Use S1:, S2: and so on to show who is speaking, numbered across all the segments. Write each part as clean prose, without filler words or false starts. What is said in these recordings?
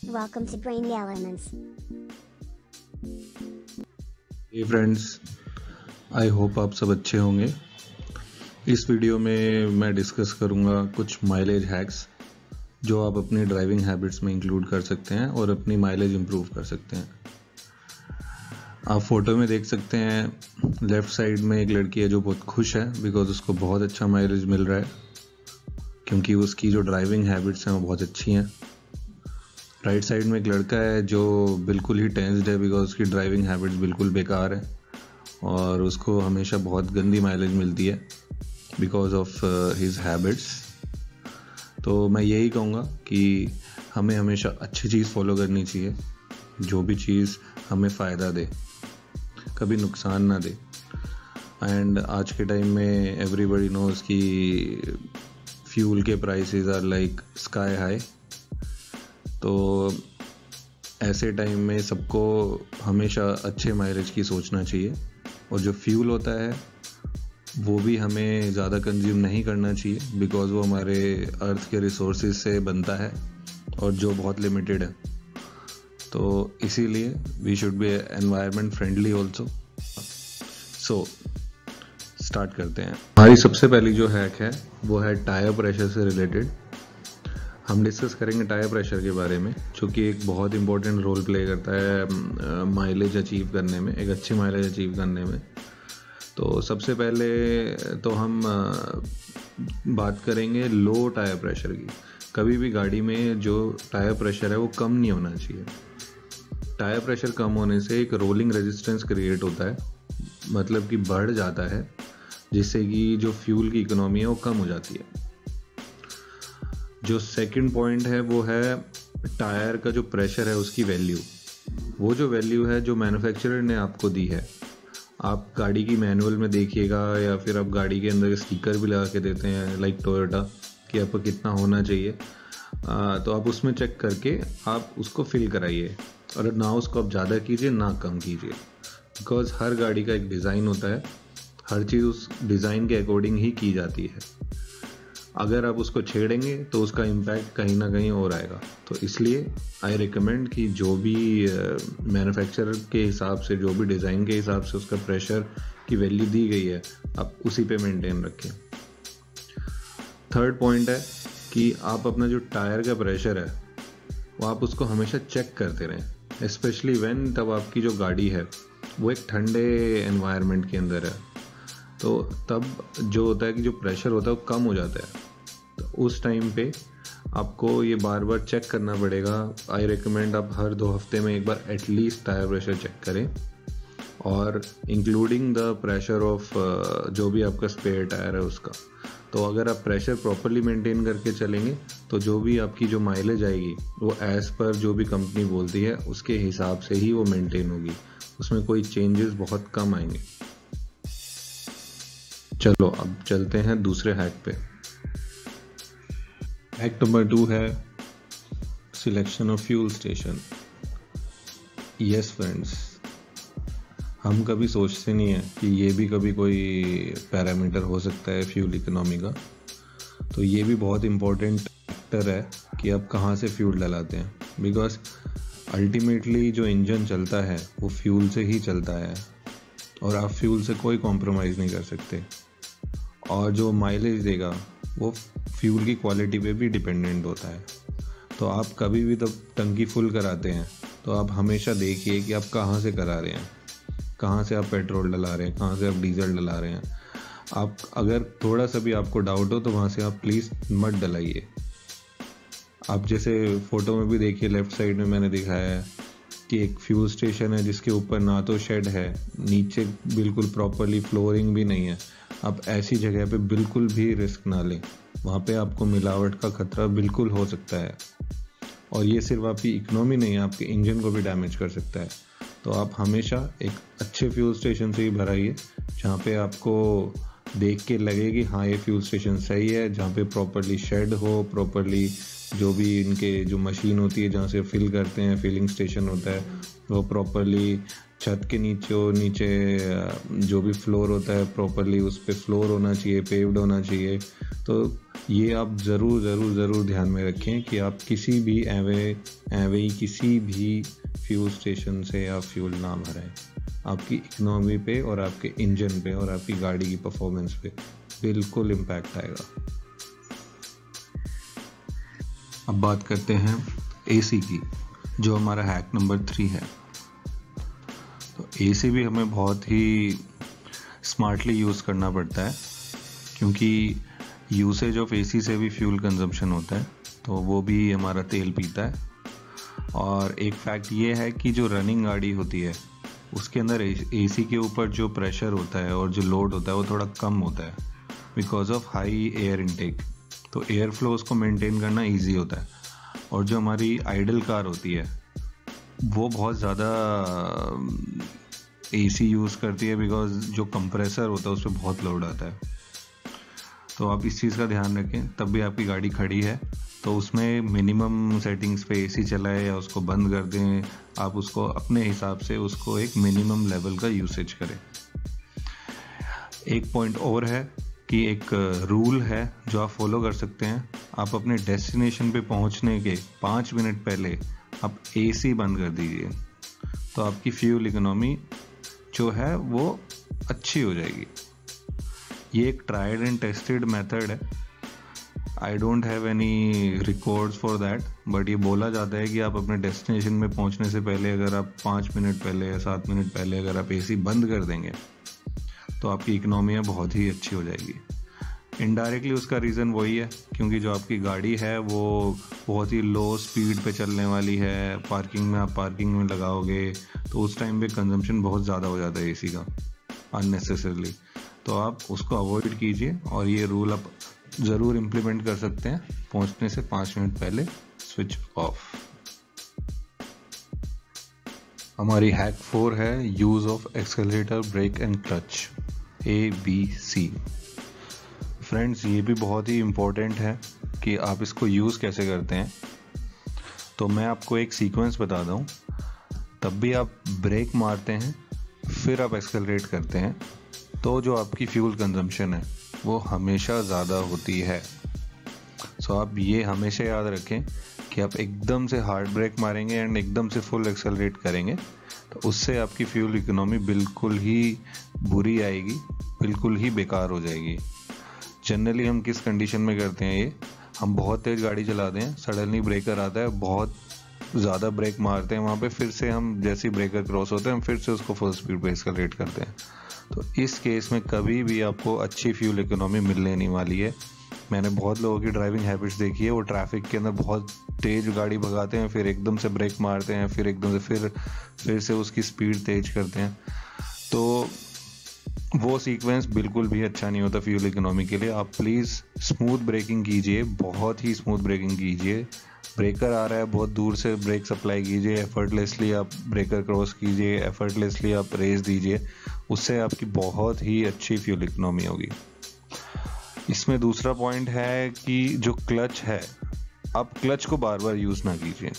S1: Welcome to Brain Elements.
S2: Hey friends, I hope आप सब अच्छे होंगे। इस वीडियो में मैं डिस्कस करूंगा कुछ माइलेज हैक्स जो आप अपनी ड्राइविंग हैबिट्स में इंक्लूड कर सकते हैं और अपनी माइलेज इंप्रूव कर सकते हैं। आप फोटो में देख सकते हैं लेफ्ट साइड में एक लड़की है जो बहुत खुश है बिकॉज उसको बहुत अच्छा माइलेज मिल रहा है क्योंकि उसकी जो ड्राइविंग हैबिट्स हैं वो बहुत अच्छी हैं। राइट साइड में एक लड़का है जो बिल्कुल ही टेंस्ड है बिकॉज उसकी ड्राइविंग हैबिट्स बिल्कुल बेकार है और उसको हमेशा बहुत गंदी माइलेज मिलती है बिकॉज ऑफ हिज हैबिट्स। तो मैं यही कहूँगा कि हमें हमेशा अच्छी चीज़ फॉलो करनी चाहिए, जो भी चीज़ हमें फ़ायदा दे, कभी नुकसान ना दे। एंड आज के टाइम में एवरीबडी नोज कि फ्यूल के prices are like sky high. तो ऐसे टाइम में सबको हमेशा अच्छे माइलेज की सोचना चाहिए और जो फ्यूल होता है वो भी हमें ज़्यादा कंज्यूम नहीं करना चाहिए बिकॉज वो हमारे अर्थ के रिसोर्सेज से बनता है और जो बहुत लिमिटेड है। तो इसीलिए we should be environment friendly also. So start करते हैं। हमारी सबसे पहली जो हैक है वो है टायर प्रेशर से रिलेटेड। हम डिस्कस करेंगे टायर प्रेशर के बारे में, जो कि एक बहुत इंपॉर्टेंट रोल प्ले करता है माइलेज अचीव करने में, एक अच्छी माइलेज अचीव करने में। तो सबसे पहले तो हम बात करेंगे लो टायर प्रेशर की। कभी भी गाड़ी में जो टायर प्रेशर है वो कम नहीं होना चाहिए। टायर प्रेशर कम होने से एक रोलिंग रेजिस्टेंस क्रिएट होता है, मतलब कि बढ़ जाता है, जिससे कि जो फ्यूल की इकोनॉमी है वो कम हो जाती है। जो सेकंड पॉइंट है वो है टायर का जो प्रेशर है उसकी वैल्यू। वो जो वैल्यू है जो मैन्युफैक्चरर ने आपको दी है, आप गाड़ी की मैनुअल में देखिएगा या फिर आप गाड़ी के अंदर स्टिकर भी लगा के देते हैं लाइक टोयोटा कि आपको कितना होना चाहिए। तो आप उसमें चेक करके आप उसको फिल कराइए और ना उसको आप ज़्यादा कीजिए ना कम कीजिए, बिकॉज हर गाड़ी का एक डिज़ाइन होता है, हर चीज़ उस डिज़ाइन के अकॉर्डिंग ही की जाती है। अगर आप उसको छेड़ेंगे तो उसका इम्पैक्ट कहीं ना कहीं और आएगा। तो इसलिए आई रिकमेंड कि जो भी मैन्युफैक्चरर के हिसाब से, जो भी डिज़ाइन के हिसाब से उसका प्रेशर की वैल्यू दी गई है, आप उसी पे मेंटेन रखें। थर्ड पॉइंट है कि आप अपना जो टायर का प्रेशर है वो आप उसको हमेशा चेक करते रहें, स्पेशली व्हेन तब आपकी जो गाड़ी है वो एक ठंडे एनवायरनमेंट के अंदर है। तो तब जो होता है कि जो प्रेशर होता है वो कम हो जाता है। तो उस टाइम पे आपको ये बार बार चेक करना पड़ेगा। आई रिकमेंड आप हर 2 हफ्ते में एक बार एटलीस्ट टायर प्रेशर चेक करें, और इंक्लूडिंग द प्रेशर ऑफ जो भी आपका स्पेयर टायर है उसका। तो अगर आप प्रेशर प्रॉपरली मेंटेन करके चलेंगे तो जो भी आपकी जो माइलेज आएगी वो एज़ पर जो भी कंपनी बोलती है उसके हिसाब से ही वो मेंटेन होगी, उसमें कोई चेंजेस बहुत कम आएंगे। चलो अब चलते हैं दूसरे हैक पे। हैक नंबर 2 है selection of fuel station. Yes friends, हम कभी सोचते नहीं है कि ये भी कभी कोई पैरामीटर हो सकता है फ्यूल इकोनॉमी का। तो ये भी बहुत इम्पोर्टेंट फैक्टर है कि आप कहाँ से फ्यूल डलाते हैं, बिकॉज अल्टीमेटली जो इंजन चलता है वो फ्यूल से ही चलता है और आप फ्यूल से कोई कॉम्प्रोमाइज़ नहीं कर सकते। और जो माइलेज देगा वो फ्यूल की क्वालिटी पे भी डिपेंडेंट होता है। तो आप कभी भी जब टंकी फुल कराते हैं तो आप हमेशा देखिए कि आप कहाँ से करा रहे हैं, कहाँ से आप पेट्रोल डला रहे हैं, कहाँ से आप डीजल डला रहे हैं। आप अगर थोड़ा सा भी आपको डाउट हो तो वहाँ से आप प्लीज़ मत डलाइए। आप जैसे फ़ोटो में भी देखिए, लेफ़्ट साइड में मैंने दिखाया है कि एक फ्यूल स्टेशन है जिसके ऊपर ना तो शेड है, नीचे बिल्कुल प्रॉपरली फ्लोरिंग भी नहीं है। आप ऐसी जगह पे बिल्कुल भी रिस्क ना लें, वहाँ पे आपको मिलावट का खतरा बिल्कुल हो सकता है और ये सिर्फ आपकी इकोनॉमी नहीं, आपके इंजन को भी डैमेज कर सकता है। तो आप हमेशा एक अच्छे फ्यूल स्टेशन से ही भराइए जहाँ पे आपको देख के लगे कि हाँ ये फ्यूल स्टेशन सही है, जहाँ पे प्रॉपरली शेड हो, प्रॉपरली जो भी इनके जो मशीन होती है जहाँ से फिल करते हैं, फिलिंग स्टेशन होता है, वो प्रॉपरली छत के नीचे जो भी फ्लोर होता है प्रॉपरली उस पर फ्लोर होना चाहिए, पेव्ड होना चाहिए। तो ये आप ज़रूर ध्यान में रखें कि आप किसी भी एवे किसी भी फ्यूल स्टेशन से आप फ्यूल ना भरें। आपकी इकोनॉमी पे और आपके इंजन पे और आपकी गाड़ी की परफॉर्मेंस पे बिल्कुल इम्पैक्ट आएगा। अब बात करते हैं एसी की, जो हमारा हैक नंबर 3 है। तो एसी भी हमें बहुत ही स्मार्टली यूज़ करना पड़ता है, क्योंकि यूसेज ऑफ एसी से भी फ्यूल कंजम्पशन होता है, तो वो भी हमारा तेल पीता है। और एक फैक्ट ये है कि जो रनिंग गाड़ी होती है उसके अंदर एसी के ऊपर जो प्रेशर होता है और जो लोड होता है वो थोड़ा कम होता है because of high air intake. तो एयर फ्लो उसको मेंटेन करना इजी होता है। और जो हमारी आइडल कार होती है वो बहुत ज़्यादा एसी यूज़ करती है बिकॉज जो कंप्रेसर होता है उस पर बहुत लोड आता है। तो आप इस चीज़ का ध्यान रखें। तब भी आपकी गाड़ी खड़ी है तो उसमें मिनिमम सेटिंग्स पे एसी चलाएं या उसको बंद कर दें। आप उसको अपने हिसाब से उसको एक मिनिमम लेवल का यूसेज करें। एक पॉइंट और है कि एक रूल है जो आप फॉलो कर सकते हैं। आप अपने डेस्टिनेशन पे पहुंचने के 5 मिनट पहले आप एसी बंद कर दीजिए, तो आपकी फ्यूल इकोनॉमी जो है वो अच्छी हो जाएगी। ये एक ट्राइड एंड टेस्टेड मेथड है। I don't have any records for that, but ये बोला जाता है कि आप अपने डेस्टिनेशन में पहुंचने से पहले अगर आप 5 मिनट पहले या 7 मिनट पहले अगर आप एसी बंद कर देंगे तो आपकी इकोनॉमी बहुत ही अच्छी हो जाएगी। इनडायरेक्टली उसका रीज़न वही है क्योंकि जो आपकी गाड़ी है वो बहुत ही लो स्पीड पे चलने वाली है। पार्किंग में आप पार्किंग में लगाओगे तो उस टाइम पे कंजम्पशन बहुत ज़्यादा हो जाता है एसी का अननेसेसरली। तो आप उसको अवॉइड कीजिए और ये रूल आप ज़रूर इम्प्लीमेंट कर सकते हैं। पहुंचने से 5 मिनट पहले स्विच ऑफ। हमारी हैक 4 है use of accelerator, brake and clutch, ABC। Friends, ये भी बहुत ही इम्पोर्टेंट है कि आप इसको यूज़ कैसे करते हैं। तो मैं आपको एक सीक्वेंस बता दूं। तब भी आप ब्रेक मारते हैं फिर आप एक्सेलरेट करते हैं तो जो आपकी फ्यूल कंजम्पशन है वो हमेशा ज़्यादा होती है। सो आप ये हमेशा याद रखें कि आप एकदम से हार्ड ब्रेक मारेंगे एंड एकदम से फुल एक्सेलरेट करेंगे तो उससे आपकी फ्यूल इकोनॉमी बिल्कुल ही बुरी आएगी, बिल्कुल ही बेकार हो जाएगी। जनरली हम किस कंडीशन में करते हैं ये, हम बहुत तेज़ गाड़ी चलाते हैं, सडनली ब्रेकर आता है, बहुत ज़्यादा ब्रेक मारते हैं वहाँ पे, फिर से हम जैसे ब्रेकर क्रॉस होते हैं हम फिर से उसको फुल स्पीड पे एक्सेलरेट करते हैं। तो इस केस में कभी भी आपको अच्छी फ्यूल इकोनॉमी मिलने नहीं वाली है। मैंने बहुत लोगों की ड्राइविंग हैबिट्स देखी है, वो ट्रैफिक के अंदर बहुत तेज़ गाड़ी भगाते हैं, फिर एकदम से ब्रेक मारते हैं, फिर एकदम से फिर से उसकी स्पीड तेज करते हैं। तो वो सीक्वेंस बिल्कुल भी अच्छा नहीं होता फ्यूल इकोनॉमी के लिए। आप प्लीज़ स्मूथ ब्रेकिंग कीजिए, बहुत ही स्मूथ ब्रेकिंग कीजिए। ब्रेकर आ रहा है बहुत दूर से ब्रेक सप्लाई कीजिए, एफर्टलेसली आप ब्रेकर क्रॉस कीजिए, एफर्टलेसली आप रेस दीजिए, उससे आपकी बहुत ही अच्छी फ्यूल इकोनॉमी होगी। इसमें दूसरा पॉइंट है कि जो क्लच है, आप क्लच को बार बार यूज़ ना कीजिए।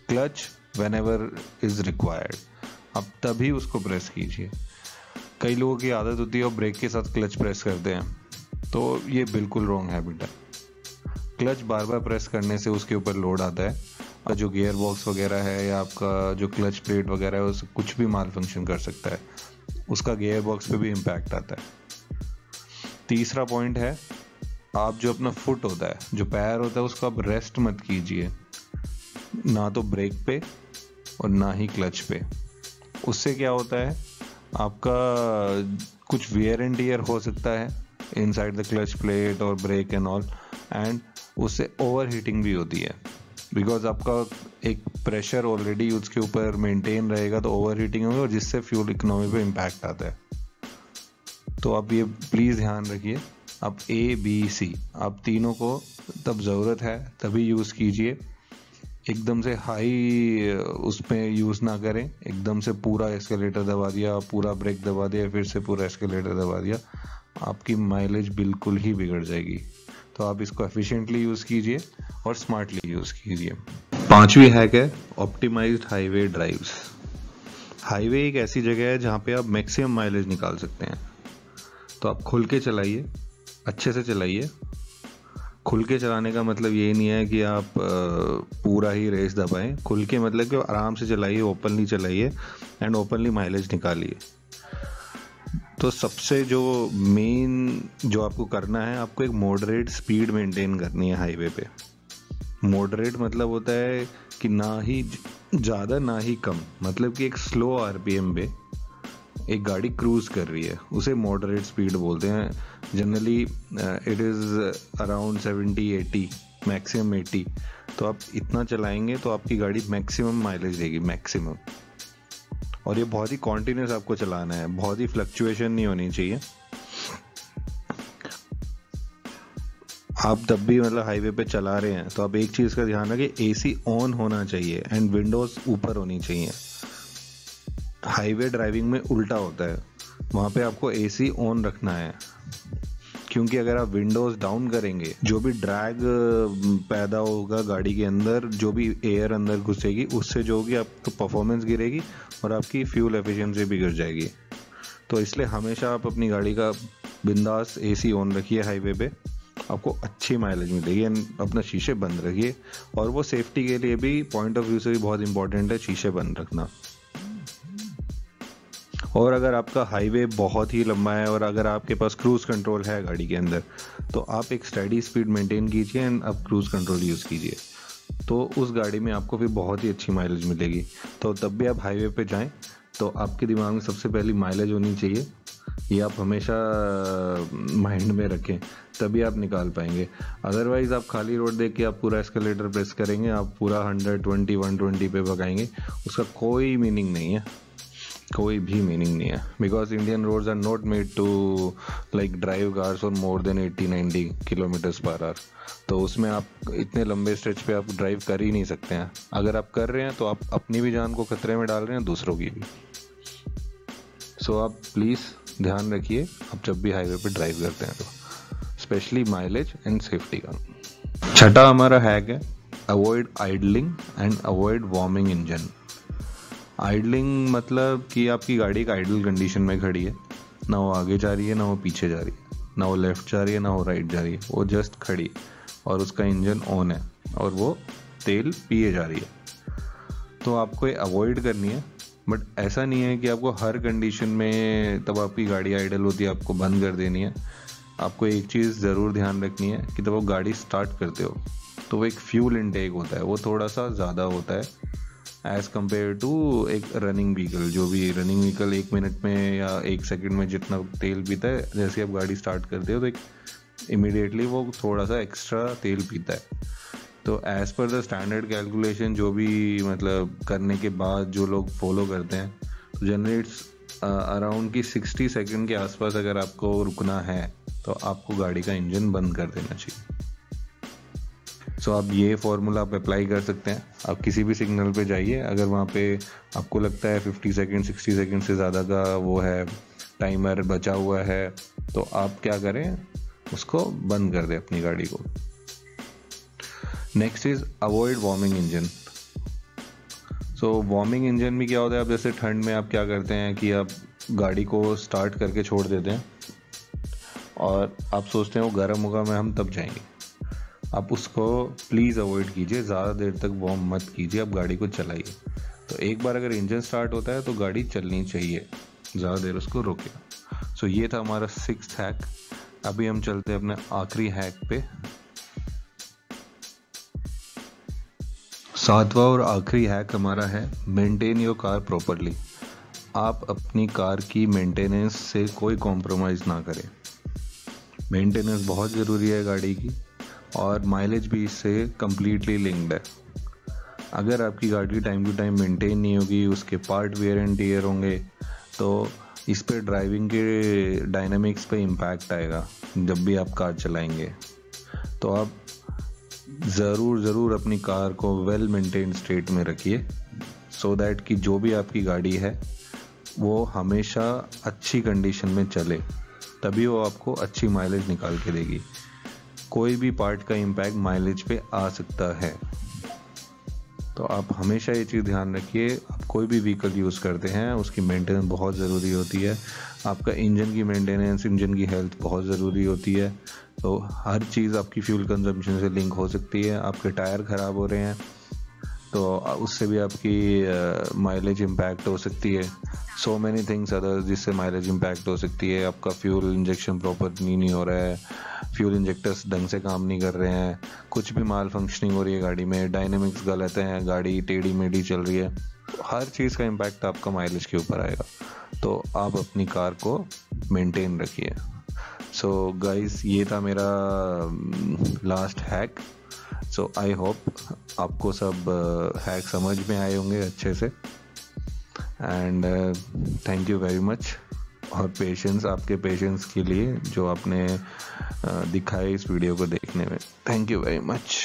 S2: Clutch when ever is required आप तभी उसको प्रेस कीजिए। कई लोगों की आदत होती है और ब्रेक के साथ क्लच प्रेस करते हैं, तो ये बिल्कुल रॉन्ग हैबिट है। क्लच बार बार प्रेस करने से उसके ऊपर लोड आता है और जो गियर बॉक्स वगैरह है या आपका जो क्लच प्लेट वगैरह है उस कुछ भी माल फंक्शन कर सकता है, उसका गियर बॉक्स पे भी इम्पैक्ट आता है। तीसरा पॉइंट है, आप जो अपना फुट होता है, जो पैर होता है, उसको आप रेस्ट मत कीजिए, ना तो ब्रेक पे और ना ही क्लच पे। उससे क्या होता है, आपका कुछ वियर एंड टियर हो सकता है इनसाइड द क्लच प्लेट और ब्रेक एंड ऑल, एंड उससे ओवर हीटिंग भी होती है बिकॉज आपका एक प्रेशर ऑलरेडी उसके ऊपर मेंटेन रहेगा, तो ओवर हीटिंग होगी और जिससे फ्यूल इकोनॉमी पे इम्पैक्ट आता है। तो आप ये प्लीज़ ध्यान रखिए, आप ABC आप तीनों को तब ज़रूरत है तभी यूज़ कीजिए। एकदम से हाई उस पर यूज़ ना करें, एकदम से पूरा एस्केलेटर दबा दिया, पूरा ब्रेक दबा दिया, फिर से पूरा एस्केलेटर दबा दिया, आपकी माइलेज बिल्कुल ही बिगड़ जाएगी। तो आप इसको एफिशिएंटली यूज़ कीजिए और स्मार्टली यूज़ कीजिए। 5वीं हैक है ऑप्टिमाइज्ड हाईवे ड्राइव्स। हाईवे एक ऐसी जगह है जहाँ पे आप मैक्सिमम माइलेज निकाल सकते हैं। तो आप खुल के चलाइए, अच्छे से चलाइए। खुल के चलाने का मतलब ये नहीं है कि आप पूरा ही रेस दबाएं। खुल के मतलब कि आराम से चलाइए, ओपनली चलाइए एंड ओपनली माइलेज निकालिए। तो सबसे जो मेन जो आपको करना है, आपको एक मॉडरेट स्पीड मेंटेन करनी है हाईवे पे। मॉडरेट मतलब होता है कि ना ही ज़्यादा ना ही कम, मतलब कि एक स्लो आरपीएम पे एक गाड़ी क्रूज कर रही है, उसे मॉडरेट स्पीड बोलते हैं। Generally it is around 70-80, maximum 80। तो आप इतना चलाएंगे तो आपकी गाड़ी मैक्सिमम माइलेज देगी, मैक्सिमम। और ये बहुत ही कॉन्टिन्यूस आपको चलाना है, बहुत ही फ्लक्चुएशन नहीं होनी चाहिए। आप तब भी मतलब हाईवे पे चला रहे हैं तो आप एक चीज़ का ध्यान रखें, एसी ऑन होना चाहिए एंड विंडोज ऊपर होनी चाहिए। हाईवे ड्राइविंग में उल्टा होता है, वहाँ पे आपको एसी ऑन रखना है, क्योंकि अगर आप विंडोज डाउन करेंगे, जो भी ड्रैग पैदा होगा गाड़ी के अंदर, जो भी एयर अंदर घुसेगी, उससे जो होगी आपकी परफॉर्मेंस गिरेगी और आपकी फ्यूल एफिशिएंसी भी गिर जाएगी। तो इसलिए हमेशा आप अपनी गाड़ी का बिंदास एसी ऑन रखिए हाईवे पे, आपको अच्छी माइलेज मिलेगी। एंड अपना शीशे बंद रखिए, और वो सेफ्टी के लिए भी पॉइंट ऑफ व्यू से भी बहुत इंपॉर्टेंट है शीशे बंद रखना। और अगर आपका हाईवे बहुत ही लंबा है और अगर आपके पास क्रूज कंट्रोल है गाड़ी के अंदर, तो आप एक स्टेडी स्पीड मेंटेन कीजिए एंड आप क्रूज कंट्रोल यूज़ कीजिए, तो उस गाड़ी में आपको फिर बहुत ही अच्छी माइलेज मिलेगी। तो तब भी आप हाईवे पे जाएं तो आपके दिमाग में सबसे पहली माइलेज होनी चाहिए, ये आप हमेशा माइंड में रखें, तभी आप निकाल पाएंगे। अदरवाइज आप खाली रोड देख के आप पूरा एस्केलेटर प्रेस करेंगे, आप पूरा 120 120 पे भगाएंगे, उसका कोई मीनिंग नहीं है, कोई भी मीनिंग नहीं है। Because Indian roads are not made to like drive cars और more than 80-90 kilometres per hour. तो उसमें आप इतने लंबे स्ट्रेच पे आप ड्राइव कर ही नहीं सकते हैं। अगर आप कर रहे हैं तो आप अपनी भी जान को खतरे में डाल रहे हैं, दूसरों की भी। सो आप प्लीज़ ध्यान रखिए आप जब भी हाईवे पे ड्राइव करते हैं तो, स्पेशली माइलेज एंड सेफ्टी का। छठा हमारा हैक है, avoid idling and avoid warming engine. Idling मतलब कि आपकी गाड़ी एक आइडल कंडीशन में खड़ी है, ना वो आगे जा रही है ना वो पीछे जा रही है, ना वो लेफ्ट जा रही है ना वो राइट जा रही है, वो जस्ट खड़ी है और उसका इंजन ऑन है और वो तेल पिए जा रही है। तो आपको ये अवॉइड करनी है, बट ऐसा नहीं है कि आपको हर कंडीशन में तब आपकी गाड़ी आइडल होती है आपको बंद कर देनी है। आपको एक चीज़ ज़रूर ध्यान रखनी है कि जब आप गाड़ी स्टार्ट करते हो तो वो एक फ्यूल इनटेक होता है, वो थोड़ा सा ज़्यादा होता है एज कम्पेयर टू एक रनिंग व्हीकल। जो भी रनिंग व्हीकल 1 मिनट में या 1 सेकंड में जितना तेल पीता है, जैसे आप गाड़ी स्टार्ट करते हो तो एक इमीडिएटली वो थोड़ा सा एक्स्ट्रा तेल पीता है। तो as per the standard calculation जो भी मतलब करने के बाद जो लोग फॉलो करते हैं, तो जनरली इट्स अराउंड की 60 सेकंड के आसपास अगर आपको रुकना है तो आपको गाड़ी का इंजन बंद कर देना चाहिए। सो आप ये फॉर्मूला आप अप्लाई कर सकते हैं। आप किसी भी सिग्नल पे जाइए, अगर वहाँ पे आपको लगता है 50 सेकंड 60 सेकंड से ज़्यादा का वो है टाइमर बचा हुआ है, तो आप क्या करें, उसको बंद कर दें अपनी गाड़ी को। Next is avoid warming engine. So warming engine में क्या होता है, आप जैसे ठंड में आप क्या करते हैं कि आप गाड़ी को स्टार्ट करके छोड़ देते हैं और आप सोचते हैं वो गर्म होगा, मैं हम तब जाएंगे। आप उसको प्लीज़ अवॉइड कीजिए, ज़्यादा देर तक वार्म मत कीजिए, आप गाड़ी को चलाइए। तो एक बार अगर इंजन स्टार्ट होता है तो गाड़ी चलनी चाहिए, ज़्यादा देर उसको रोके। सो ये था हमारा 6th हैक। अभी हम चलते हैं अपने आखिरी हैक पे। 7वां और आखिरी हैक हमारा है मेंटेन योर कार प्रॉपरली। आप अपनी कार की मेंटेनेंस से कोई कॉम्प्रोमाइज़ ना करें। मेंटेनेंस बहुत ज़रूरी है गाड़ी की, और माइलेज भी इससे कम्प्लीटली लिंक्ड है। अगर आपकी गाड़ी टाइम टू टाइम मेंटेन नहीं होगी, उसके पार्ट वेयर एंड टियर होंगे, तो इस पे ड्राइविंग के डायनामिक्स पे इम्पैक्ट आएगा जब भी आप कार चलाएंगे। तो आप ज़रूर अपनी कार को वेल मेंटेन स्टेट में रखिए, सो दैट कि जो भी आपकी गाड़ी है वो हमेशा अच्छी कंडीशन में चले, तभी वो आपको अच्छी माइलेज निकाल के देगी। कोई भी पार्ट का इम्पैक्ट माइलेज पे आ सकता है, तो आप हमेशा ये चीज़ ध्यान रखिए, आप कोई भी व्हीकल यूज़ करते हैं उसकी मेंटेनेंस बहुत ज़रूरी होती है। आपका इंजन की मेंटेनेंस, इंजन की हेल्थ बहुत ज़रूरी होती है। तो हर चीज़ आपकी फ्यूल कंजम्पशन से लिंक हो सकती है। आपके टायर ख़राब हो रहे हैं तो उससे भी आपकी माइलेज इम्पैक्ट हो सकती है। सो मैनी थिंग्स अदर जिससे माइलेज इम्पैक्ट हो सकती है। आपका फ्यूल इंजेक्शन प्रॉपर नहीं हो रहा है, फ्यूल इंजेक्टर्स ढंग से काम नहीं कर रहे हैं, कुछ भी माल फंक्शनिंग हो रही है गाड़ी में, डायनेमिक्स गलत हैं, गाड़ी टेढ़ी मेढ़ी चल रही है, तो हर चीज़ का इम्पैक्ट आपका माइलेज के ऊपर आएगा। तो आप अपनी कार को मेंटेन रखिए। सो गाइस, ये था मेरा last hack. So I hope आपको सब हैक समझ में आए होंगे अच्छे से। And thank you very much, और पेशेंस, आपके पेशेंस के लिए जो आपने दिखाए इस वीडियो को देखने में। Thank you very much.